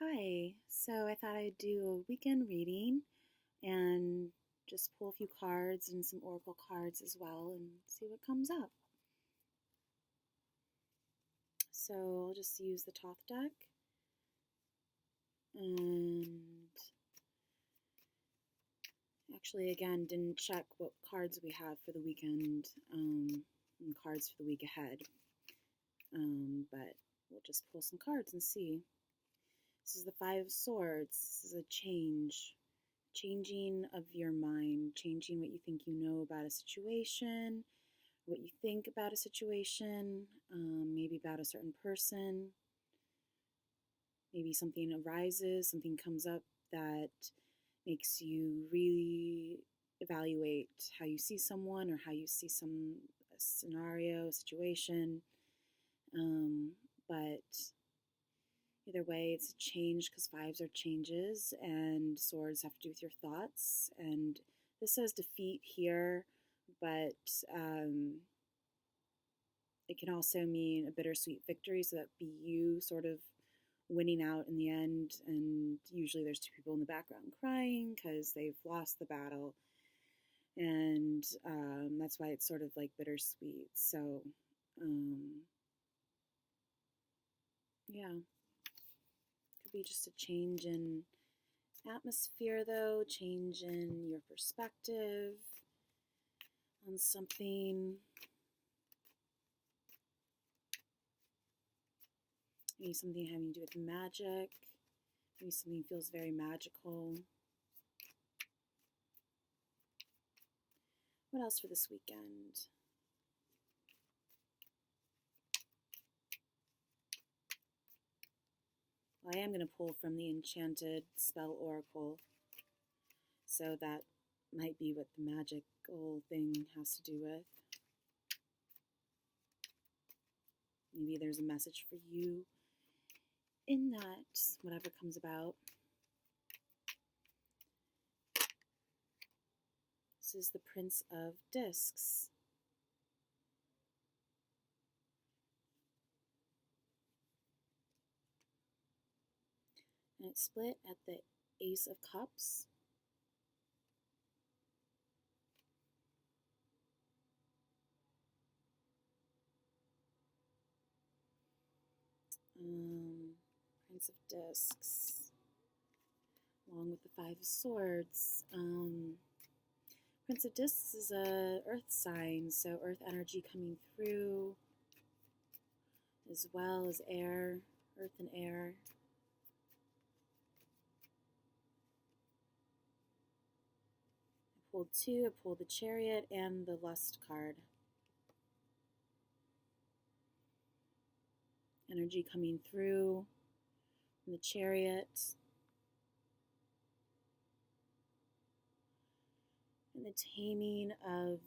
Hi, so I thought I'd do a weekend reading and just pull a few cards and some oracle cards as well and see what comes up. So I'll just use the Thoth deck and actually, again, didn't check what cards we have for the weekend and cards for the week ahead, but we'll just pull some cards and see. This is the Five of Swords. This is a changing of your mind, changing what you think you know about a situation, what you think about a situation, maybe about a certain person. Maybe something arises, something comes up that makes you really evaluate how you see someone or how you see some scenario, situation. But either way, it's a change because fives are changes and swords have to do with your thoughts. And this says defeat here, but it can also mean a bittersweet victory. So that be you sort of winning out in the end. And usually there's two people in the background crying because they've lost the battle. And that's why it's sort of like bittersweet. So, yeah. Could be just a change in atmosphere, though, change in your perspective on something. Maybe something having to do with magic. Maybe something feels very magical. What else for this weekend? Well, I am going to pull from the Enchanted spell oracle. So that might be what the magical thing has to do with. Maybe there's a message for you in that, whatever comes about. This is the Prince of Discs. And it's split at the Ace of Cups. Prince of Discs, along with the Five of Swords. Prince of Discs is a earth sign, so earth energy coming through, as well as air, earth and air. I pulled two. I pulled the Chariot and the Lust card. Energy coming through from the Chariot. And the taming of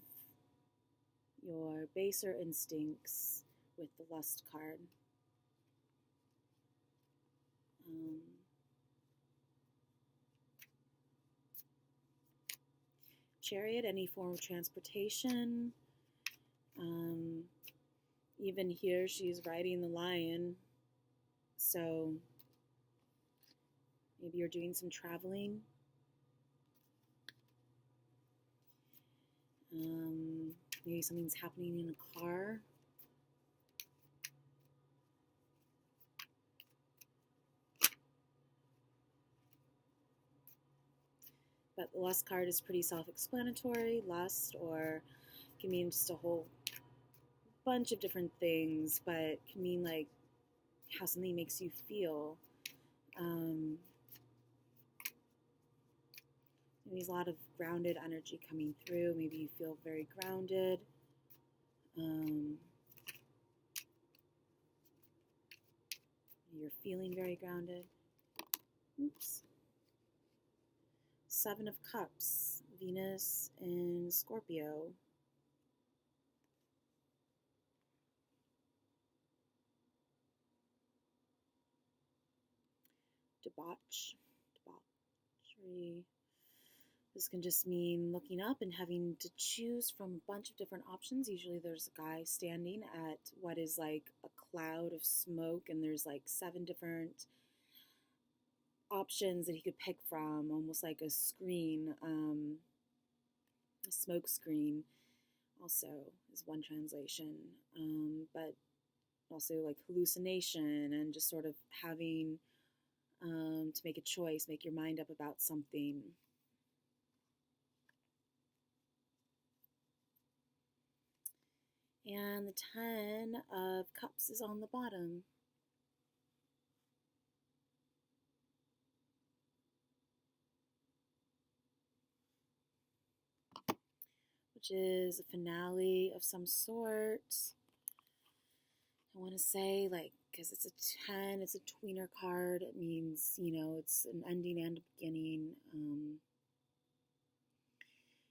your baser instincts with the Lust card. Chariot, any form of transportation. Even here, she's riding the lion. So maybe you're doing some traveling. Maybe something's happening in a car. But the Lust card is pretty self-explanatory. Lust, or can mean just a whole bunch of different things, but it can mean like how something makes you feel. There's a lot of grounded energy coming through. Maybe you feel very grounded. You're feeling very grounded. Oops. Seven of Cups, Venus in Scorpio. Debauchery. This can just mean looking up and having to choose from a bunch of different options. Usually there's a guy standing at what is like a cloud of smoke, and there's like 7 different options that he could pick from, almost like a screen, a smoke screen also is one translation, but also like hallucination and just sort of having to make a choice, make your mind up about something. And the 10 of Cups is on the bottom. Which is a finale of some sort. I want to say, like, because it's a 10, it's a tweener card. It means, it's an ending and a beginning.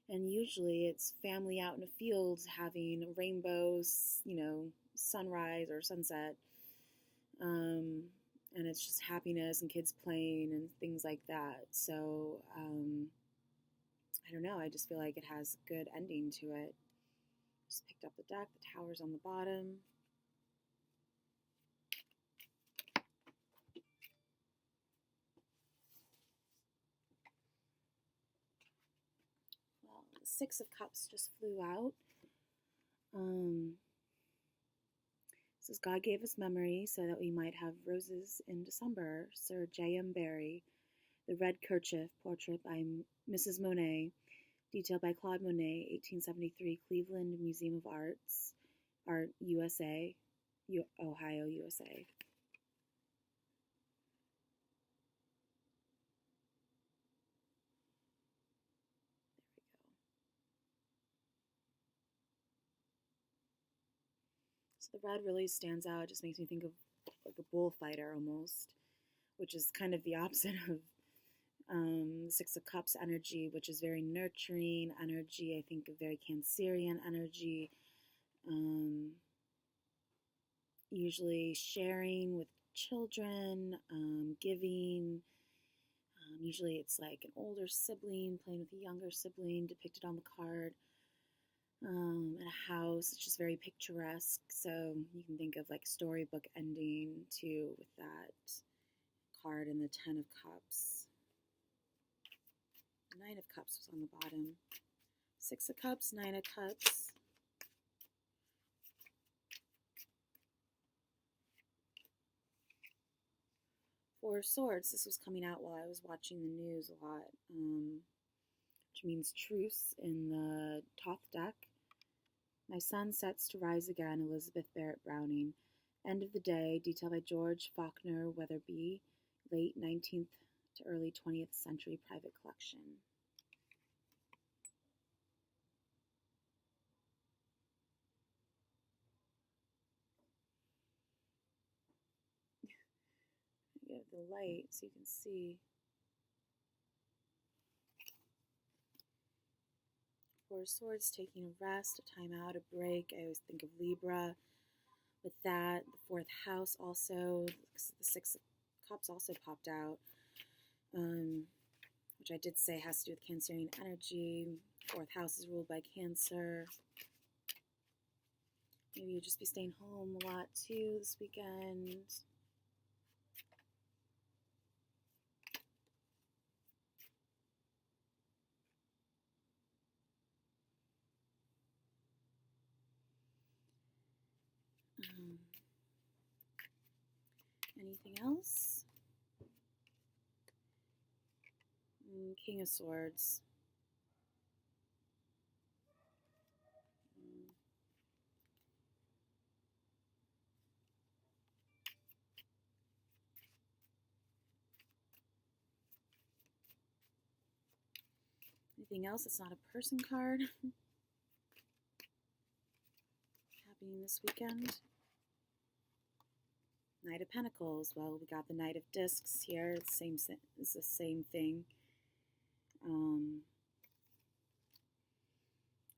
And usually it's family out in a field having a rainbow, sunrise or sunset. And it's just happiness and kids playing and things like that. So, I don't know. I just feel like it has a good ending to it. Just picked up the deck. The Tower's on the bottom. Well, the Six of Cups just flew out. It says God gave us memory so that we might have roses in December. Sir J.M. Barrie. The Red Kerchief, portrait by Mrs. Monet, detailed by Claude Monet, 1873, Cleveland Museum of Arts, Art, USA, Ohio, USA. So the red really stands out. It just makes me think of like a bullfighter almost, which is kind of the opposite of the Six of Cups energy, which is very nurturing energy. I think of very Cancerian energy. Usually sharing with children, giving. Usually it's like an older sibling playing with a younger sibling depicted on the card. At a house, it's just very picturesque. So you can think of like storybook ending too with that card and the 10 of Cups. The 9 of Cups was on the bottom. 6 of Cups, 9 of Cups. Four of Swords. This was coming out while I was watching the news a lot, which means truce in the Thoth deck. My sun sets to rise again, Elizabeth Barrett Browning. End of the Day, detailed by George Faulkner Weatherby, late 19th to early 20th century private collection. Get the light so you can see. Four of Swords, taking a rest, a time out, a break. I always think of Libra with that. The fourth house also, the 6 of Cups also popped out, which I did say has to do with Cancerian energy. Fourth house is ruled by Cancer. Maybe you'll just be staying home a lot too this weekend. Anything else? King of Swords. Anything else? It's not a person card. Happening this weekend. Knight of Pentacles. Well, we got the Knight of Discs here. It's the same thing.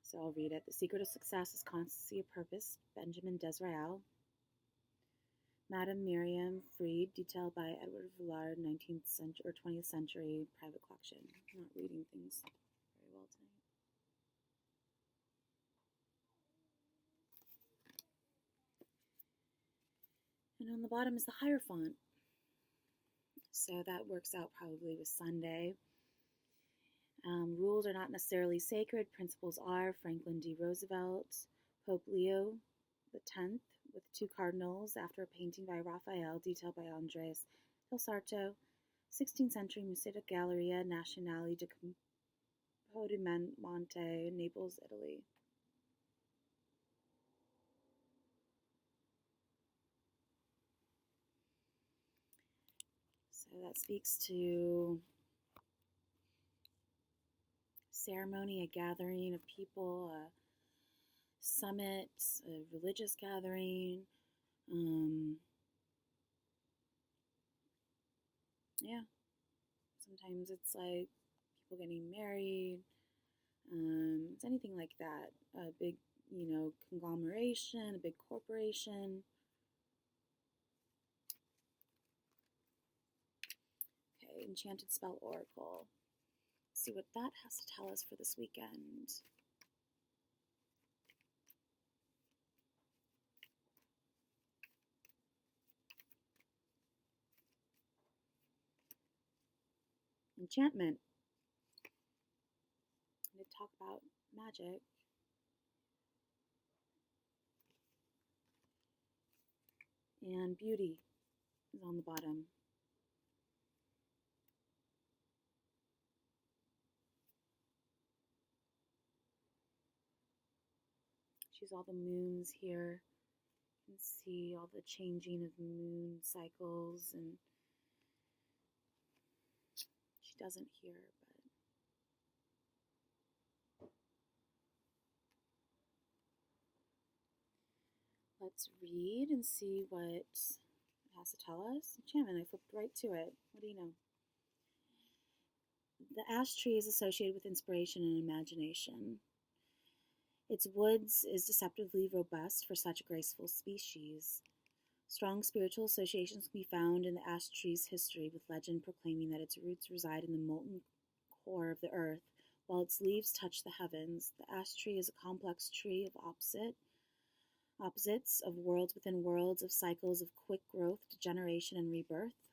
So I'll read it. The secret of success is constancy of purpose. Benjamin Disraeli. Madame Miriam Freed, detailed by Edward Villard, 19th century or 20th century private collection. I'm not reading things very well tonight. And on the bottom is the Hierophant. So that works out probably with Sunday. Rules are not necessarily sacred. Principles are. Franklin D. Roosevelt, Pope Leo X, with two cardinals after a painting by Raphael, detailed by Andres del Sarto, 16th century Musetta Galleria Nazionale di Capodimonte, Naples, Italy. So that speaks to ceremony, a gathering of people, a summit, a religious gathering. Yeah, sometimes it's like people getting married. It's anything like that. A big, conglomeration, a big corporation. Okay, Enchanted Spell Oracle. Let's see what that has to tell us for this weekend. Enchantment. I'm going to talk about magic. And beauty is on the bottom. She's all the moons here. You can see all the changing of moon cycles, and she doesn't here, but let's read and see what it has to tell us. Enchantment, I flipped right to it. What do you know? The ash tree is associated with inspiration and imagination. Its woods is deceptively robust for such a graceful species. Strong spiritual associations can be found in the ash tree's history, with legend proclaiming that its roots reside in the molten core of the earth, while its leaves touch the heavens. The ash tree is a complex tree of opposites, of worlds within worlds, of cycles of quick growth, degeneration, and rebirth.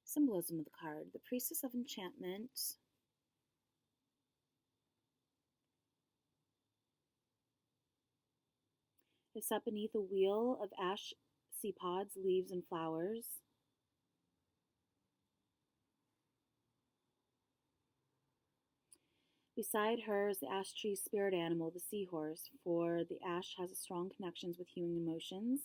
Symbolism of the card. The Priestess of Enchantment is set beneath a wheel of ash sea pods, leaves, and flowers. Beside her is the ash tree's spirit animal, the seahorse, for the ash has strong connections with human emotions,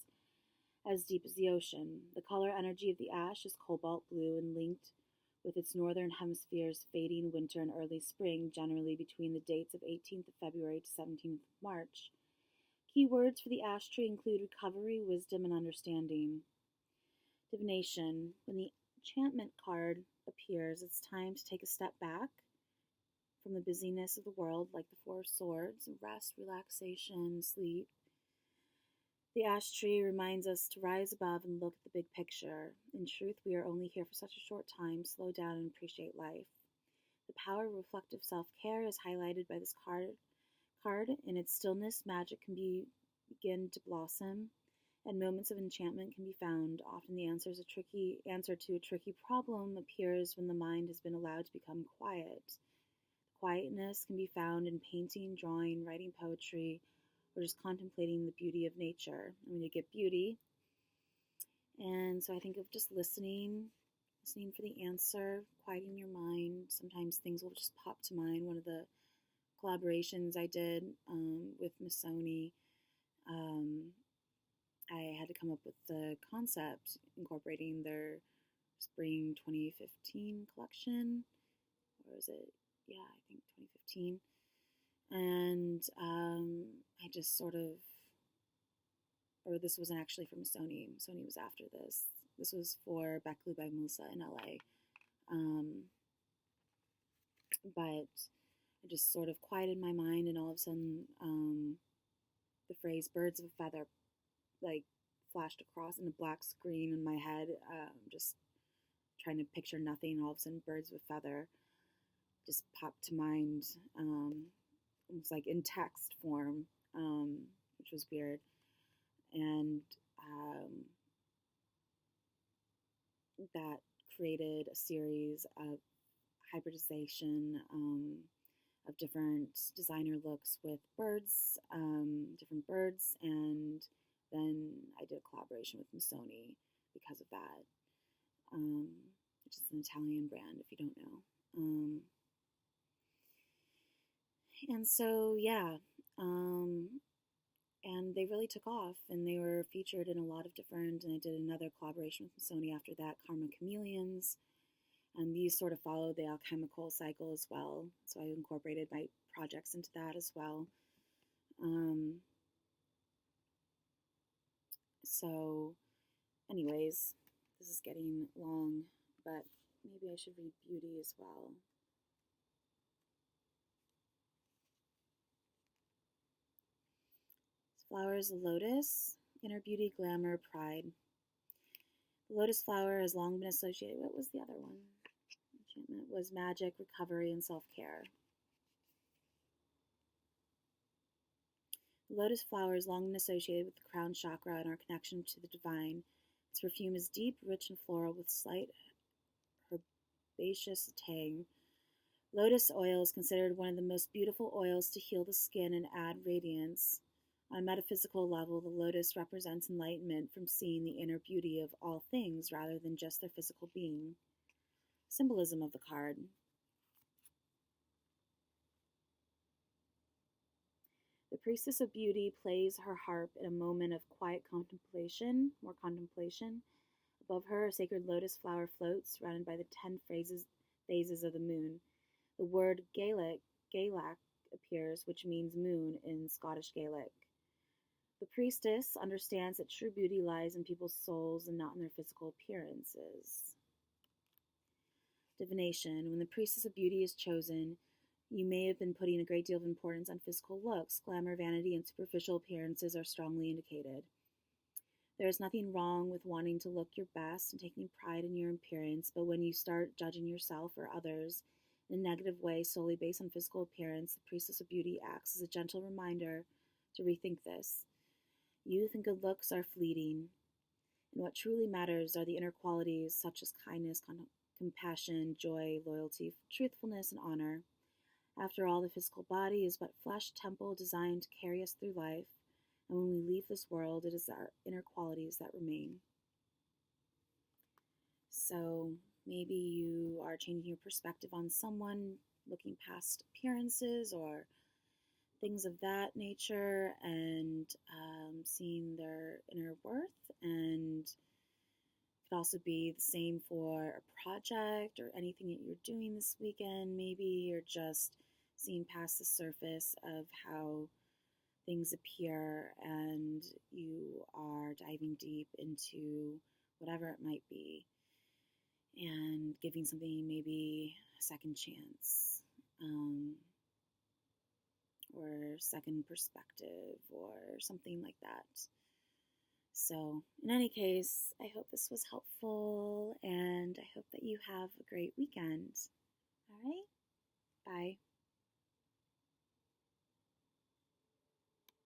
as deep as the ocean. The color energy of the ash is cobalt blue and linked with its northern hemisphere's fading winter and early spring, generally between the dates of 18th of February to 17th of March. Key words for the ash tree include recovery, wisdom, and understanding. Divination. When the enchantment card appears, it's time to take a step back from the busyness of the world, like the Four of Swords, rest, relaxation, sleep. The ash tree reminds us to rise above and look at the big picture. In truth, we are only here for such a short time. Slow down and appreciate life. The power of reflective self-care is highlighted by this card. In its stillness, magic can begin to blossom, and moments of enchantment can be found. Often the answer to a tricky problem appears when the mind has been allowed to become quiet. Quietness can be found in painting, drawing, writing poetry, or just contemplating the beauty of nature. And when you get beauty, and so I think of just listening for the answer, quieting your mind. Sometimes things will just pop to mind. One of the collaborations I did with Missoni, I had to come up with the concept incorporating their spring 2015 collection. Or was it? Yeah, I think 2015. And I just sort of, or this wasn't actually for Missoni. Missoni was after this. This was for Beckley by Melissa in LA. But I just sort of quieted my mind, and all of a sudden, the phrase "birds of a feather" like flashed across in a black screen in my head. Just trying to picture nothing. All of a sudden, "birds of a feather" just popped to mind, almost like in text form, which was weird. And that created a series of hybridization of different designer looks with birds, different birds, and then I did a collaboration with Missoni because of that, which is an Italian brand if you don't know. And so, yeah, and they really took off, and they were featured in a lot of different, and I did another collaboration with Missoni after that, Karma Chameleons, and these sort of follow the alchemical cycle as well, so I incorporated my projects into that as well. So anyways, this is getting long, but maybe I should read Beauty as well. Flowers, lotus, inner beauty, glamour, pride. The lotus flower has long been associated, what was the other one? Enchantment was magic, recovery, and self-care. The lotus flower has long been associated with the crown chakra and our connection to the divine. Its perfume is deep, rich, and floral with slight herbaceous tang. Lotus oil is considered one of the most beautiful oils to heal the skin and add radiance. On a metaphysical level, the lotus represents enlightenment from seeing the inner beauty of all things rather than just their physical being. Symbolism of the card. The priestess of beauty plays her harp in a moment of quiet contemplation, more contemplation. Above her, a sacred lotus flower floats, surrounded by the 10 phases of the moon. The word Gaelic appears, which means moon in Scottish Gaelic. The priestess understands that true beauty lies in people's souls and not in their physical appearances. Divination. When the priestess of beauty is chosen, you may have been putting a great deal of importance on physical looks. Glamour, vanity, and superficial appearances are strongly indicated. There is nothing wrong with wanting to look your best and taking pride in your appearance, but when you start judging yourself or others in a negative way solely based on physical appearance, the priestess of beauty acts as a gentle reminder to rethink this. Youth and good looks are fleeting, and what truly matters are the inner qualities such as kindness, compassion, joy, loyalty, truthfulness, and honor. After all, the physical body is but flesh temple designed to carry us through life, and when we leave this world, it is our inner qualities that remain. So maybe you are changing your perspective on someone, looking past appearances or things of that nature, and seeing their inner worth. And it could also be the same for a project or anything that you're doing this weekend. Maybe you're just seeing past the surface of how things appear, and you are diving deep into whatever it might be and giving something maybe a second chance, or second perspective or something like that. So in any case, I hope this was helpful, and I hope that you have a great weekend. All right, bye.